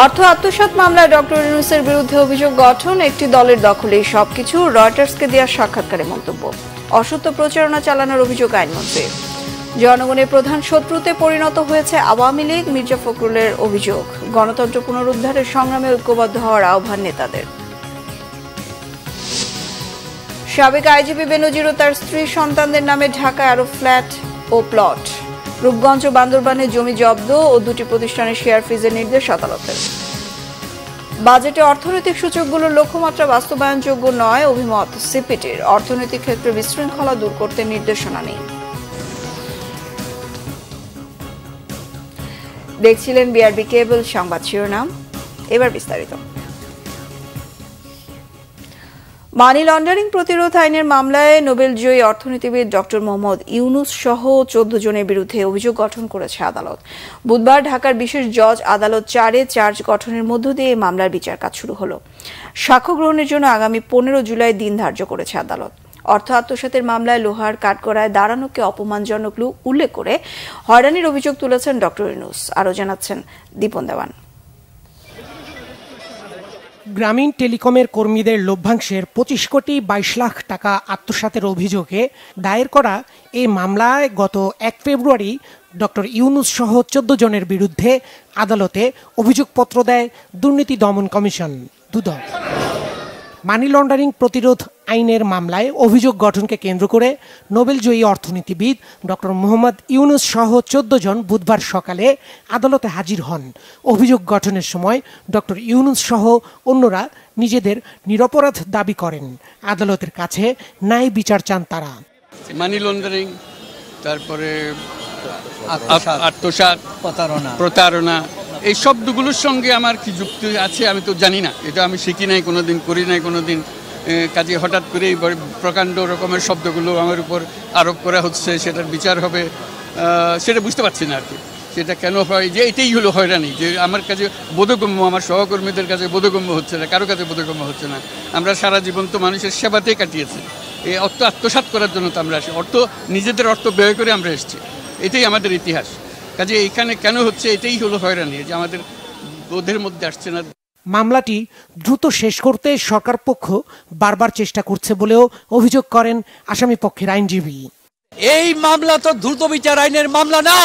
অর্থ আত্মসাৎ মামলায় ডক্টর ইউনূসের বিরুদ্ধে অভিযোগ গঠন, একটি দলের দখলেই সবকিছু, রয়টার্সকে দেওয়া সাক্ষাৎকারে মন্তব্য। অসত্য প্রচারণা চালানোর অভিযোগ আইনমন্ত্রীর। জনগণের প্রধান শত্রুতে পরিণত হয়েছে আওয়ামী লীগ, মির্জা ফখরুলের অভিযোগ। গণতন্ত্র পুনরুদ্ধারের সংগ্রামে ঐক্যবদ্ধ হওয়ার আহ্বান নেতাদের। সাবেক আইজিপি বেনজির ও তার স্ত্রী সন্তানদের নামে ঢাকায় আরো ফ্ল্যাট ও প্লট। রূপগঞ্জ ও বান্দরবানে জমি জব্দ ও দুটি প্রতিষ্ঠানের শেয়ার ফ্রিজের নির্দেশ আদালতের। বাজেটে অর্থনৈতিক সূচকগুলোর লক্ষ্যমাত্রা বাস্তবায়নযোগ্য নয়, অভিমত সিপিটির। অর্থনৈতিক ক্ষেত্রে বিশৃঙ্খলা দূর করতে নির্দেশনা নেই। দেখছিলেন বিআরবি কেবল সংবাদ শিরোনাম, এবার বিস্তারিত। মানি লন্ডারিং প্রতিরোধ আইনের মামলায় নোবেলজয়ী অর্থনীতিবিদ ডক্টর মোহাম্মদ ইউনূস সহ 14 জনের বিরুদ্ধে অভিযোগ গঠন করেছে আদালত। বুধবার ঢাকার বিশেষ জজ আদালত 4-এ চার্জ গঠনের মধ্য দিয়ে এই মামলার বিচার কাজ শুরু হলো। সাক্ষ্য গ্রহণের জন্য আগামী 15 জুলাই দিন ধার্য করেছে আদালত। অর্থ আত্মসাতের মামলায় লোহার কাঠগড়ায় দাঁড়ানোকে অপমানজনক উল্লেখ করে হয়রানির অভিযোগ তুলেছেন ডক্টর ইউনূস। আরও জানাচ্ছেন দীপন দেওয়ান। গ্রামীণ টেলিকমের কর্মীদের লভ্যাংশের 25 কোটি 22 লাখ টাকা আত্মসাতের অভিযোগে দায়ের করা এই মামলায় গত 1 ফেব্রুয়ারি ডক্টর ইউনূস সহ 14 জনের বিরুদ্ধে আদালতে অভিযোগপত্র দেয় দুর্নীতি দমন কমিশন দুদক। মানি লন্ডারিং প্রতিরোধ আইনের মামলায় অভিযোগ গঠনকে কেন্দ্র করে নোবেলজয়ী অর্থনীতিবিদ ডক্টর মোহাম্মদ ইউনূস সহ 14 জন বুধবার সকালে আদালতে হাজির হন। অভিযোগ গঠনের সময় ডক্টর ইউনূস সহ অন্যরা নিজেদের নিরপরাধ দাবি করেন। আদালতের কাছে ন্যায় বিচার চান তারা। মানি লন্ডারিং, তারপরে আত্মসাৎ, প্রতারণা, এই শব্দগুলোর সঙ্গে আমার কি যুক্তি আছে আমি তো জানি না। এটা আমি শিখি নাই কোনোদিন, করি নাই কোনোদিন। কাজে হঠাৎ করেই প্রকাণ্ড রকমের শব্দগুলো আমার উপর আরোপ করা হচ্ছে, সেটার বিচার হবে সেটা বুঝতে পারছি না আর কি। সেটা কেন হয় যে এটাই হলো হয়রানি, যে আমার কাছে বোধগম্য, আমার সহকর্মীদের কাছে বোধগম্য হচ্ছে না, কারো কাছে বোধগম্য হচ্ছে না। আমরা সারা জীবন তো মানুষের সেবাতেই কাটিয়েছি। এই অর্থ আত্মসাৎ করার জন্য তো আমরা আসি, নিজেদের অর্থ ব্যয় করে আমরা এসেছি, এটাই আমাদের ইতিহাস। কাজে এখানে কেন হচ্ছে এটাই হলো হয়রানি, যে আমাদের বোধের মধ্যে আসছে না। মামলাটি দ্রুত শেষ করতে সরকার পক্ষ বারবার চেষ্টা করছে বলেও অভিযোগ করেন আসামি পক্ষের আইনজীবী। এই মামলা তো দ্রুত বিচার আইনের মামলা না,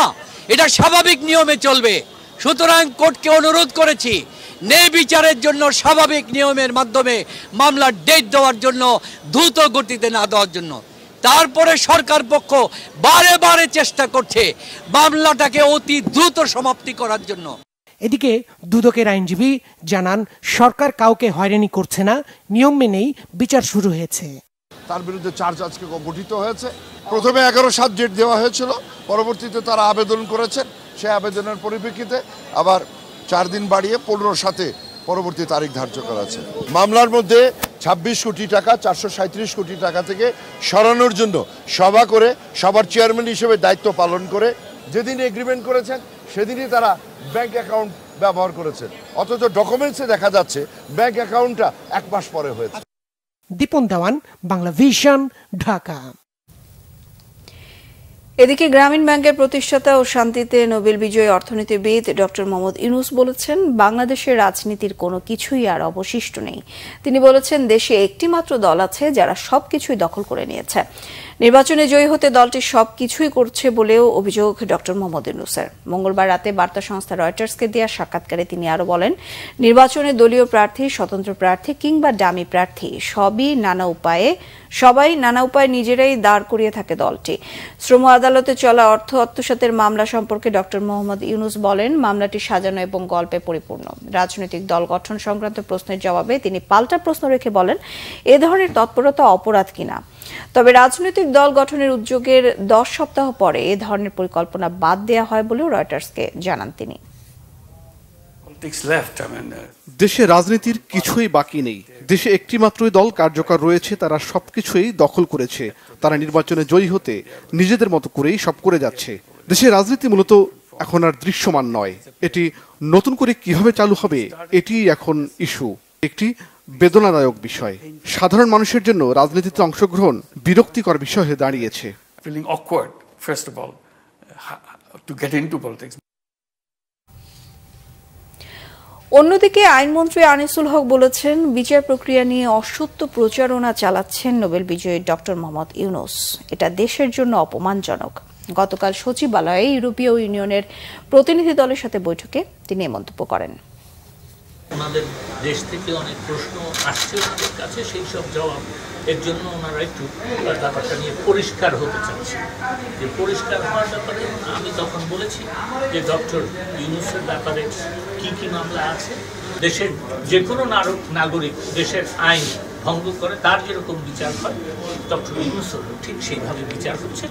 এটা স্বাভাবিক নিয়মে চলবে। সুতরাং কোর্টকে অনুরোধ করেছি ন্যায় বিচারের জন্য স্বাভাবিক নিয়মের মাধ্যমে মামলার ডেট দেওয়ার জন্য, দ্রুত গতিতে না দেওয়ার জন্য। তারপরে সরকার পক্ষ বারে বারে চেষ্টা করছে মামলাটাকে অতি দ্রুত সমাপ্তি করার জন্য। এদিকে দুদকের আইনজীবী জানান সরকার কাউকে হয়রানি করছে না, নিয়ম মেনেই বিচার শুরু হয়েছে। তার বিরুদ্ধে চার্জ আজকে গঠিত হয়েছে। প্রথমে 11/7 ডেট দেওয়া হয়েছিল, পরবর্তীতে তারা আবেদন করেছেন। সেই আবেদনের পরিপ্রেক্ষিতে আবার 4 দিন বাড়িয়ে 15/7 পরবর্তী তারিখ ধার্য করা আছে। মামলার মধ্যে 26 কোটি টাকা 437 কোটি টাকা থেকে সরানোর জন্য সভা করে সবার চেয়ারম্যান হিসেবে দায়িত্ব পালন করে যেদিন এগ্রিমেন্ট করেছেন সেদিনই তারা ব্যাংক অ্যাকাউন্ট ব্যবহার করেছেন, অথচ ডকুমেন্টসে দেখা যাচ্ছে ব্যাংক অ্যাকাউন্টটা 1 মাস পরে হয়েছে। দীপন দেওয়ান, বাংলা ভিশন, ঢাকা। এদিকে গ্রামীণ ব্যাংকের প্রতিষ্ঠাতা ও শান্তিতে নোবেল বিজয়ী অর্থনীতিবিদ ডক্টর মোহাম্মদ ইউনূস বলেছেন, বাংলাদেশের রাজনীতির কোনো কিছুই আর অবশিষ্ট নেই। তিনি বলেছেন, দেশে একটি মাত্র দল আছে যারা সবকিছুই দখল করে নিয়েছে। নির্বাচনে জয়ী হতে দলটি সবকিছুই করছে বলেও অভিযোগ ডক্টর মোহাম্মদ ইউনূসের। মঙ্গলবার রাতে বার্তা সংস্থা রয়টার্সকে দেওয়া সাক্ষাৎকারে তিনি আরও বলেন, নির্বাচনে দলীয় প্রার্থী, স্বতন্ত্র প্রার্থী কিংবা ডামি প্রার্থী সবাই নানা উপায়ে নিজেরাই দাঁড় করিয়ে থাকে দলটি। শ্রম আদালতে চলা অর্থ আত্মসাতের মামলা সম্পর্কে ডক্টর মোহাম্মদ ইউনূস বলেন, মামলাটি সাজানো এবং গল্পে পরিপূর্ণ। রাজনৈতিক দল গঠন সংক্রান্ত প্রশ্নের জবাবে তিনি পাল্টা প্রশ্ন রেখে বলেন, এ ধরনের তৎপরতা অপরাধ কিনা। তবে রাজনৈতিক দল গঠনের উদ্যোগের 10 সপ্তাহ পরে এ ধরনের পরিকল্পনা বাদ দেওয়া হয় বলেও রয়টার্সকে জানান তিনি। দেশে রাজনীতির কিছুই বাকি নেই। দেশে একটি মাত্রই দল কার্যকর রয়েছে, তারা সবকিছুই দখল করেছে। তারা নির্বাচনে জয়ী হতে নিজেদের মতো করেই সব করে যাচ্ছে। দেশের রাজনীতি মূলত এখন আর দৃশ্যমান নয়। এটি নতুন করে কিভাবে চালু হবে, এটি এখন ইস্যু, একটি বেদনাদায়ক বিষয়। সাধারণ মানুষের জন্য রাজনীতিতে অংশগ্রহণ বিরক্তিকর বিষয় হয়ে দাঁড়িয়েছে। অন্যদিকে আইনমন্ত্রী আনিসুল হক বলেছেন, বিচার প্রক্রিয়া নিয়ে অসত্য প্রচারণা চালাচ্ছেন নোবেল বিজয়ী ডক্টর মোহাম্মদ ইউনূস। এটা দেশের জন্য অপমানজনক। গতকাল সচিবালয়ে ইউরোপীয় ইউনিয়নের প্রতিনিধি দলের সাথে বৈঠকে তিনি এই মন্তব্য করেন। ওনাদের দেশ থেকে অনেক প্রশ্ন আসছে ওনাদের কাছে, সেই সব জবাব এর জন্য ওনারা একটু ব্যাপারটা নিয়ে পরিষ্কার হতে চাচ্ছে। যে পরিষ্কার হওয়ার ব্যাপারে আমি তখন বলেছি যে ডক্টর ইউনূসের ব্যাপারে কি কি মামলা আছে, দেশের যে কোনো নাগরিক দেশের আইন ভঙ্গ করে তার যেরকম বিচার হয় ডক্টর ইউনূসের ঠিক সেইভাবে বিচার হচ্ছে।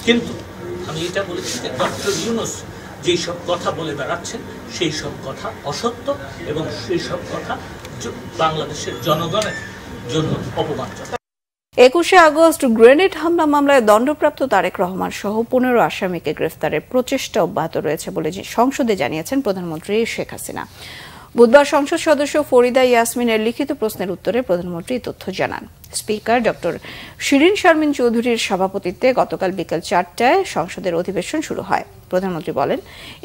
কিন্তু আমি এটা বলেছি যে ডক্টর ইউনূস যেই সব কথা বলে বেড়াচ্ছেন সেই সব কথা অসত্য এবং সেই সব কথা বাংলাদেশের জনগণের জন্য অপমানজনক। 21শে আগস্ট গ্রেনেড হামলা মামলায় দণ্ডপ্রাপ্ত তারেক রহমান সহ 15 আসামিকে গ্রেফতারের প্রচেষ্টা অব্যাহত রয়েছে বলে সংসদে জানিয়েছেন প্রধানমন্ত্রী শেখ হাসিনা। বুধবার সংসদ সদস্য ফরিদা ইয়াসমিনের লিখিত প্রশ্নের উত্তরে প্রধানমন্ত্রী তথ্য জানান। স্পিকার ডক্টর শিরিন শারমিন চৌধুরীর সভাপতিত্বে গতকাল বিকেল 4টায় সংসদের অধিবেশন শুরু হয়। প্রধানমন্ত্রী বলেন,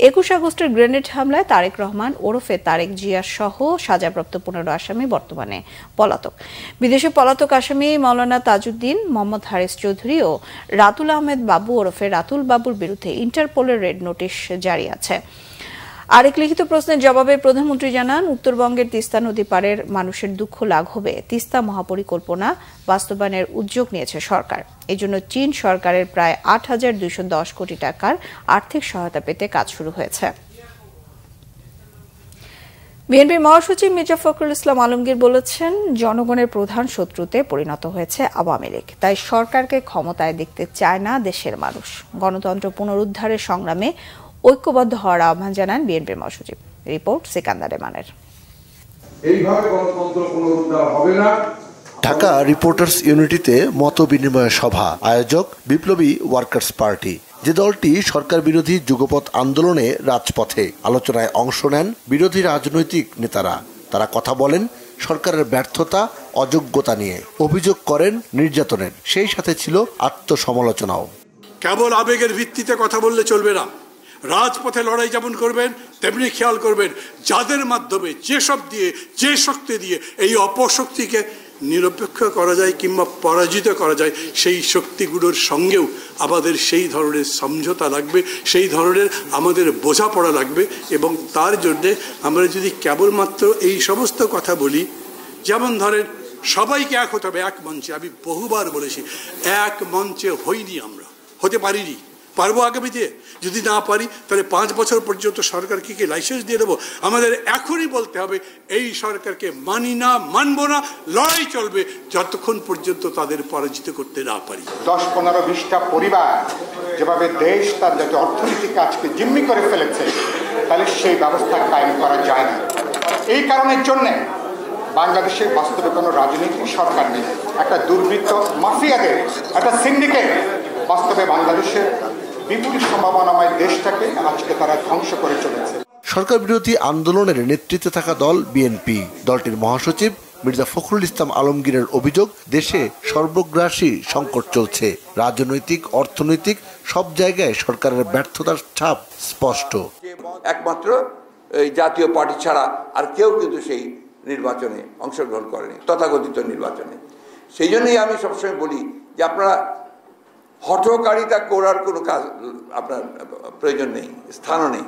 21 আগস্টের গ্রেনেড হামলায় তারেক রহমান ওরফে তারেক জিয়া সহ সাজাপ্রাপ্ত 15 আসামি বর্তমানে পলাতক। বিদেশে পলাতক আসামি মাওলানা তাজউদ্দিন, মোহাম্মদ হারিস চৌধুরী ও রাতুল আহমেদ বাবু ওরফে রাতুল বাবুর বিরুদ্ধে ইন্টারপোলের রেড নোটিশ জারি আছে। আরেক লিখিত প্রশ্নের জবাবে প্রধানমন্ত্রী জানান, উত্তরবঙ্গের তিস্তা নদী পারের মানুষের দুঃখ লাঘবে তিস্তা মহাপরিকল্পনা বাস্তবায়নের উদ্যোগ নিয়েছে সরকার। এজন্য চীন সরকারের প্রায় 8,210 কোটি টাকার আর্থিক সহায়তা পেতে কাজ শুরু হয়েছে। বিএনপির মহাসচিব মির্জা ফখরুল ইসলাম আলমগীর বলেছেন, জনগণের প্রধান শত্রুতে পরিণত হয়েছে আওয়ামী লীগ। তাই সরকারকে ক্ষমতায় দেখতে চায় না দেশের মানুষ। গণতন্ত্র পুনরুদ্ধারের সংগ্রামে ঐক্যবদ্ধ হওয়ার আহ্বান জানান বিএনপির মহাসচিব। রিপোর্ট সিকান্দার রেমানের। এইভাবে গণতন্ত্র পুনরুদ্ধার হবে না। ঢাকা রিপোর্টার্স ইউনিটিতে মত বিনিময় সভা, আয়োজক বিপ্লবী ওয়ার্কার্স পার্টি। যে দলটি সরকার বিরোধী যুগপৎ আন্দোলনে রাজপথে। আলোচনায় অংশ নেন বিরোধী রাজনৈতিক নেতারা। তারা কথা বলেন সরকারের ব্যর্থতা, অযোগ্যতা নিয়ে। অভিযোগ করেন নির্যাতনের, সেই সাথে ছিল আত্মসমালোচনাও। কেবল আবেগের ভিত্তিতে কথা বললে চলবে না। রাজপথে লড়াই যেমন করবেন তেমনি খেয়াল করবেন যাদের মাধ্যমে, যেসব দিয়ে, যে শক্তি দিয়ে এই অপশক্তিকে নিরপেক্ষ করা যায় কিংবা পরাজিত করা যায়, সেই শক্তিগুলোর সঙ্গেও আমাদের সেই ধরনের সমঝোতা লাগবে, সেই ধরনের আমাদের বোঝাপড়া লাগবে। এবং তার জন্যে আমরা যদি কেবলমাত্র এই সমস্ত কথা বলি, যেমন ধরেন সবাইকে এক হতে হবে এক মঞ্চে। আমি বহুবার বলেছি, এক মঞ্চে হইনি, আমরা হতে পারিনি। পারবো আগামীতে? যদি না পারি তাহলে 5 বছর পর্যন্ত সরকারকে কি লাইসেন্স দিয়ে দেবো? আমাদের এখনই বলতে হবে এই সরকারকে মানি না, মানবো না, লড়াই চলবে যতক্ষণ পর্যন্ত তাদের পরাজিত করতে না পারি। 10-15-20টা পরিবার যেভাবে দেশ তার যাতে অর্থনৈতিক কাজকে জিম্মি করে ফেলেছে, তাহলে সেই ব্যবস্থা কায়েম করা যায় না। এই কারণের জন্যে বাংলাদেশে বাস্তবে কোনো রাজনৈতিক সরকার নেই। একটা দুর্বৃত্ত মাফিয়াদের একটা সিন্ডিকেট বাস্তবে বাংলাদেশের বিপুল সম্ভাবনাময় দেশটাকে আজকে তারা ধ্বংস করে চলেছে। সরকার বিরোধী আন্দোলনের নেতৃত্বে থাকা দল বিএনপি। দলটির মহাসচিব মির্জা ফখরুল ইসলাম আলমগীরের অভিযোগ, দেশে সর্বগ্রাসী সংকট চলছে। রাজনৈতিক, অর্থনৈতিক সব জায়গায় সরকারের ব্যর্থতার ছাপ স্পষ্ট। একমাত্র এই জাতীয় পার্টি ছাড়া আর কেউ কিন্তু সেই নির্বাচনে অংশগ্রহণ করেনি, তথাকথিত নির্বাচনে। সেই জন্যই আমি সবসময় বলি যে আপনারা হঠকারিতা করার কোনো কাজ আপনার প্রয়োজন নেই, স্থানও নেই।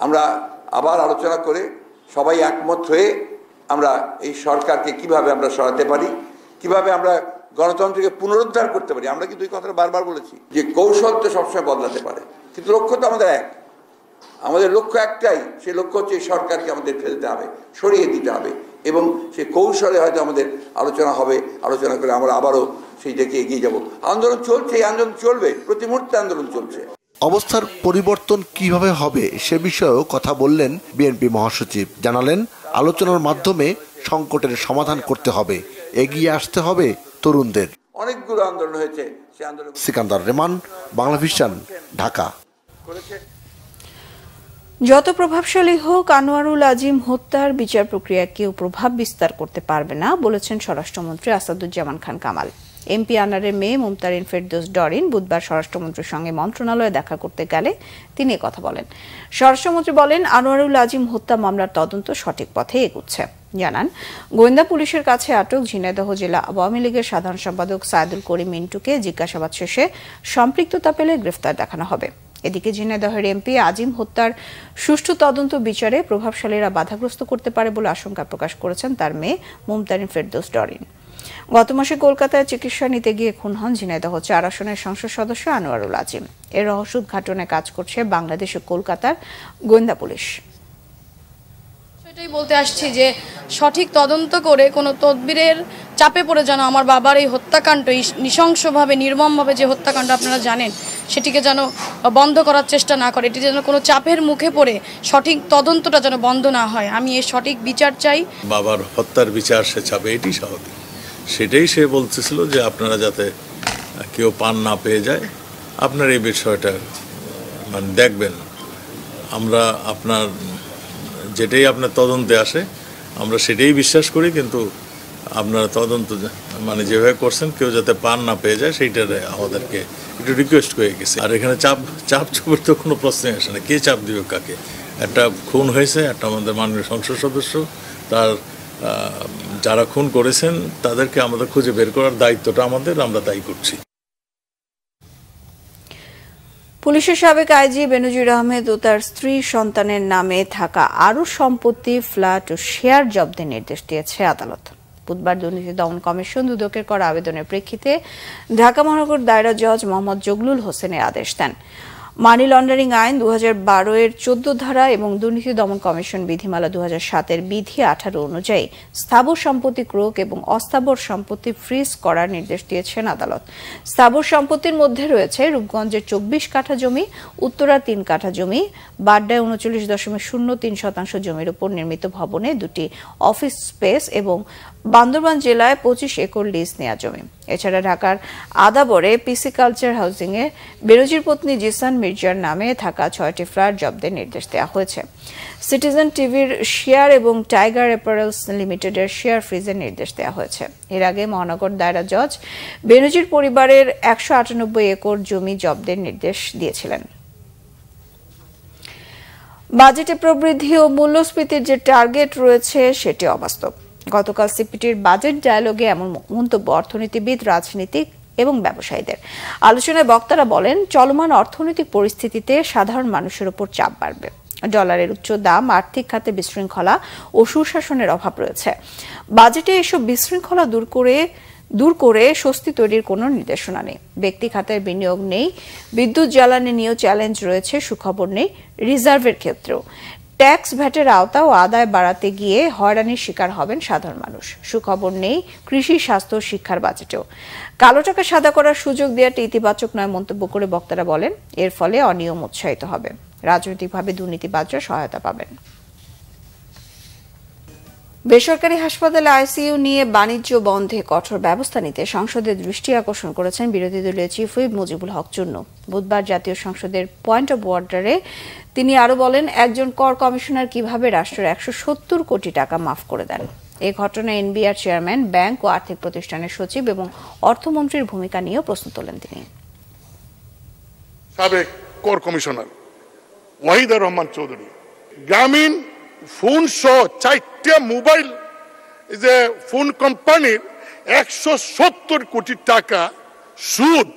আমরা আবার আলোচনা করে সবাই একমত হয়ে আমরা এই সরকারকে কিভাবে আমরা সরাতে পারি, কিভাবে আমরা গণতন্ত্রকে পুনরুদ্ধার করতে পারি। আমরা কিন্তু এই কথাটা বারবার বলেছি যে কৌশল তো সবসময় বদলাতে পারে, কিন্তু লক্ষ্য তো আমাদের এক। আমাদের লক্ষ্য একটাই, সেই লক্ষ্য হচ্ছে এই সরকারকে আমাদের ফেলতে হবে, সরিয়ে দিতে হবে। এবং সেই কৌশলে হয়তো আমাদের আলোচনা হবে, আলোচনা করে আমরা আবারও সেই দিকে এগিয়ে যাব। আন্দোলন চলছে, এই আন্দোলন চলবে, প্রতি মুহূর্তে আন্দোলন চলছে। অবস্থার পরিবর্তন কিভাবে হবে সে বিষয়েও কথা বললেন বিএনপি মহাসচিব। জানালেন আলোচনার মাধ্যমে সংকটের সমাধান করতে হবে, এগিয়ে আসতে হবে তরুণদের। অনেকগুলো আন্দোলন হয়েছে, সেই আন্দোলন। সিকান্দার রেমান, বাংলা ভিশন, ঢাকা। যত প্রভাবশালী হোক, আনোয়ারুল আজিম হত্যার বিচার প্রক্রিয়া কেউ প্রভাব বিস্তার করতে পারবে না বলেছেন স্বরাষ্ট্রমন্ত্রী আসাদুজ্জামান খান কামাল। এমপি আনারের মেয়ে মুমতারিন ফেরদৌস ডরিন বুধবার স্বরাষ্ট্রমন্ত্রীর সঙ্গে মন্ত্রণালয়ে দেখা করতে গেলে তিনি কথা বলেন। স্বরাষ্ট্রমন্ত্রী বলেন, আনোয়ারুল আজিম হত্যা মামলার তদন্ত সঠিক পথে এগুচ্ছে। জানান, গোয়েন্দা পুলিশের কাছে আটক ঝিনাইদহ জেলা আওয়ামী লীগের সাধারণ সম্পাদক সাইদুল করিম মিন্টুকে জিজ্ঞাসাবাদ শেষে সম্পৃক্ততা পেলে গ্রেফতার দেখানো হবে। এদিকে ঝিনাইদহের এমপি আজিম হত্যার সুষ্ঠু তদন্ত বিচারে প্রভাবশালীরা বাধাগ্রস্ত করতে পারে বলে আশঙ্কা প্রকাশ করেছেন তার মেয়ে মুমতারিন ফেরদৌস ডরিন। গত মাসে কলকাতায় চিকিৎসা নিতে গিয়ে খুন হন ঝিনাইদহ ৪ আসনের সংসদ সদস্য আনোয়ারুল আজিম। এর রহস্য উদ্ঘাটনে কাজ করছে বাংলাদেশ ও কলকাতার গোয়েন্দা পুলিশ। এটাই বলতে আসছি যে সঠিক তদন্ত করে কোনো তদবিরের চাপে পড়ে যেন আমার বাবার এই হত্যাকাণ্ড, এই নৃশংসভাবে নির্মমভাবে যে হত্যাকাণ্ড আপনারা জানেন, সেটিকে যেন বন্ধ করার চেষ্টা না করে, এটি যেন কোনো চাপের মুখে পড়ে সঠিক তদন্তটা যেন বন্ধ না হয়। আমি এর সঠিক বিচার চাই। বাবার হত্যার বিচার সে চাবে, এটি স্বাভাবিক। সেটাই সে বলতেছিল যে আপনারা যাতে কেউ পান না পেয়ে যায়, আপনার এই বিষয়টা মানে দেখবেন। আমরা আপনার যেটাই আপনার তদন্তে আসে আমরা সেটাই বিশ্বাস করি, কিন্তু আপনারা তদন্ত মানে যেভাবে করছেন কেউ যাতে পান না পেয়ে যায় সেইটার আমাদেরকে একটু রিকোয়েস্ট করে গেছে। আর এখানে চাপের তো কোনো প্রশ্নই আসে না, কে চাপ দিবে কাকে। একটা খুন হয়েছে, একটা আমাদের মাননীয় সংসদ সদস্য, তার যারা খুন করেছেন তাদেরকে আমাদের খুঁজে বের করার দায়িত্বটা আমাদের, আমরা তাই করছি। পুলিশের সাবেক আইজি বেনজির আহমেদ ও তার স্ত্রী সন্তানের নামে থাকা আরও সম্পত্তি, ফ্ল্যাট ও শেয়ার জব্দের নির্দেশ দিয়েছে আদালত। বুধবার দুর্নীতি দমন কমিশন দুদকের করা আবেদনের প্রেক্ষিতে ঢাকা মহানগর দায়রা জজ মোহাম্মদ জগলুল হোসেনের আদেশ দেন। মানি লন্ডারিং আইন 2012 এর 14 ধারা এবং দুর্নীতি দমন কমিশন বিধিমালা 2007 এর বিধি 18 অনুযায়ী স্থাবর সম্পত্তি ক্রোক এবং অস্থাবর সম্পত্তি ফ্রিজ করার নির্দেশ দিয়েছেন আদালত। স্থাবর সম্পত্তির মধ্যে রয়েছে রূপগঞ্জের 24 কাঠা জমি, উত্তরা 3 কাঠা জমি, বাড্ডায় 39.03% জমির উপর নির্মিত ভবনে 2টি অফিস স্পেস এবং বান্দরবান জেলায় 25 একর লিজ নেওয়া জমি। এছাড়া ঢাকার আদাবরে পিসি কালচার হাউজিং এ বেনজির পত্নী জিসান মির্জার নামে থাকা 6টি ফ্ল্যাট জব্দের নির্দেশ দেওয়া হয়েছে। সিটিজেন টিভির শেয়ার এবং টাইগার অ্যাপারেলস লিমিটেডের শেয়ার ফ্রিজের নির্দেশ দেওয়া হয়েছে। এর আগে মহানগর দায়রা জজ বেনজির পরিবারের 198 একর জমি জব্দের নির্দেশ দিয়েছিলেন। বাজেটে প্রবৃদ্ধি ও মূল্যস্ফীতির যে টার্গেট রয়েছে সেটি অবাস্তব। গতকাল সিপিটির বাজেট ডায়ালগে এমন মন্তব্য অর্থনীতিবিদ, রাজনীতিক এবং ব্যবসায়ীদের। আলোচনায় বক্তারা বলেন, চলমান অর্থনৈতিক পরিস্থিতিতে সাধারণ মানুষের উপর চাপ বাড়বে। ডলারের উচ্চ দাম, আর্থিক খাতে বিশৃঙ্খলা ও সুশাসনের অভাব রয়েছে। বাজেটে এসব বিশৃঙ্খলা দূর করে স্বস্তি তৈরির কোনো নির্দেশনা নেই। ব্যক্তি খাতের বিনিয়োগ নেই, বিদ্যুৎ জ্বালানি নিয়েও চ্যালেঞ্জ রয়েছে, সুখবর নেই রিজার্ভের ক্ষেত্রেও। ট্যাক্স ভ্যাটের আওতা ও আদায় বাড়াতে গিয়ে হয়রানির শিকার হবেন সাধারণ মানুষ। সুখবর নেই কৃষি, স্বাস্থ্য, শিক্ষার বাজেটেও। কালো টাকা সাদা করার সুযোগ দেওয়াটি ইতিবাচক নয় মন্তব্য করে বক্তারা বলেন, এর ফলে অনিয়ম উৎসাহিত হবে, রাজনৈতিকভাবে দুর্নীতিবাজরা সহায়তা পাবেন। বেসরকারি হাসপাতালে আইসিইউ নিয়ে বাণিজ্য বন্ধে কঠোর ব্যবস্থা নিতে সংসদের দৃষ্টি আকর্ষণ করেছেন বিরোধী দলীয় চিফ হুইপ মুজিবুল হক চুন্নু। বুধবার জাতীয় সংসদের পয়েন্ট অব অর্ডারে তিনি আরো বলেন, একজন কর কমিশনার কিভাবে রাষ্ট্রের 170 কোটি টাকা মাফ করে দেন। এই ঘটনায় এনবিআর চেয়ারম্যান, ব্যাংক ও আর্থিক প্রতিষ্ঠানের সচিব এবং অর্থমন্ত্রীর ভূমিকা নিয়েও প্রশ্ন তোলেন তিনি। সাবেক কর কমিশনার ওয়াহিদুর রহমান চৌধুরী গ্রামীণ ফোন সহ 4টা মোবাইল যে ফোন কোম্পানির 170 কোটি টাকা সুদ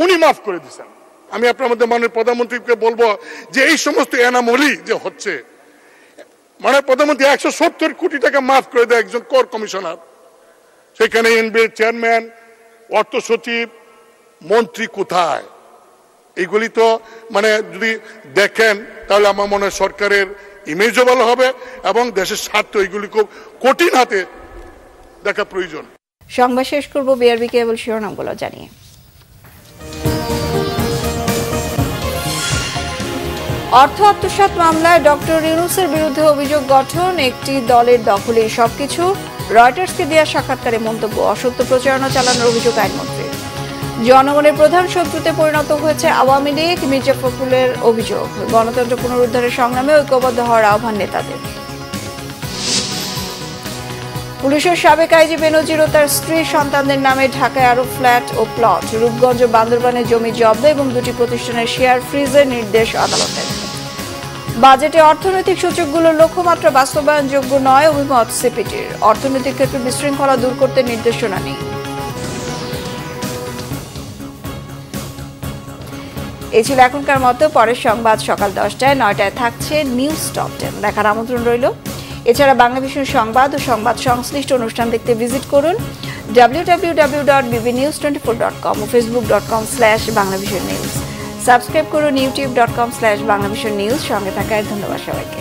উনি মাফ করে দিয়েছেন। আমি আপনার মধ্যে মাননীয় প্রধানমন্ত্রীকে বলবো যে এই সমস্ত এনামলি যে হচ্ছে, মাননীয় প্রধানমন্ত্রী 170 কোটি টাকা মাফ করে দেয় একজন কর কমিশনার, সেখানে এনবিআর চেয়ারম্যান, অর্থ সচিব, মন্ত্রী কোথায়? এইগুলি তো মানে যদি দেখেন তাহলে আমার মনে হয় সরকারের ইমেজও ভালো হবে এবং দেশের স্বার্থ এইগুলি খুব কঠিন হাতে দেখা প্রয়োজন। সংবাদ শেষ করব বিআরবি কেবল শিরোনামগুলো জানিয়ে। অর্থ আত্মসাৎ মামলায় ডক্টর ইউনূসের বিরুদ্ধে অভিযোগ গঠন, একটি দলের দখলে সবকিছু। রয়টার্সকে দেওয়া সাক্ষাৎকারে মন্তব্য, অসত্য প্রচারণা চালানোর অভিযোগ আইনমন্ত্রী। জনগণের প্রধান শত্রুতে পরিণত হয়েছে আওয়ামী লীগ, মির্জা ফখরুলের অভিযোগ। গণতন্ত্র পুনরুদ্ধারের সংগ্রামে ঐক্যবদ্ধ হওয়ার আহ্বান নেতাদের। পুলিশের সাবেক আইজি বেনজির ও তার স্ত্রী সন্তানদের নামে ঢাকায় আরো ফ্ল্যাট ও প্লট, রূপগঞ্জ ও বান্দরবানে জমি জব্দ এবং 2টি প্রতিষ্ঠানের শেয়ার ফ্রিজের নির্দেশ আদালতের। বাজেটে অর্থনৈতিক সূচকগুলোর লক্ষ্যমাত্রা বাস্তবায়নযোগ্য নয়, অভিমত সিপিটির। অর্থনৈতিক ক্ষেত্রে বিশৃঙ্খলা দূর করতে নির্দেশনা নেই। এই ছিল এখনকার মতো। পরের সংবাদ সকাল 10টায়, 9টায় থাকছে নিউজ টপ 10 দেখার আমন্ত্রণ রইল। এছাড়া বাংলাভিশন সংবাদ ও সংবাদ সংশ্লিষ্ট অনুষ্ঠান দেখতে ভিজিট করুন www.bbnews24.com ও facebook.com/banglavisionnews। সাবস্ক্রাইব করুন youtube.com/banglavisionnews। সঙ্গে থাকায় ধন্যবাদ সবাইকে।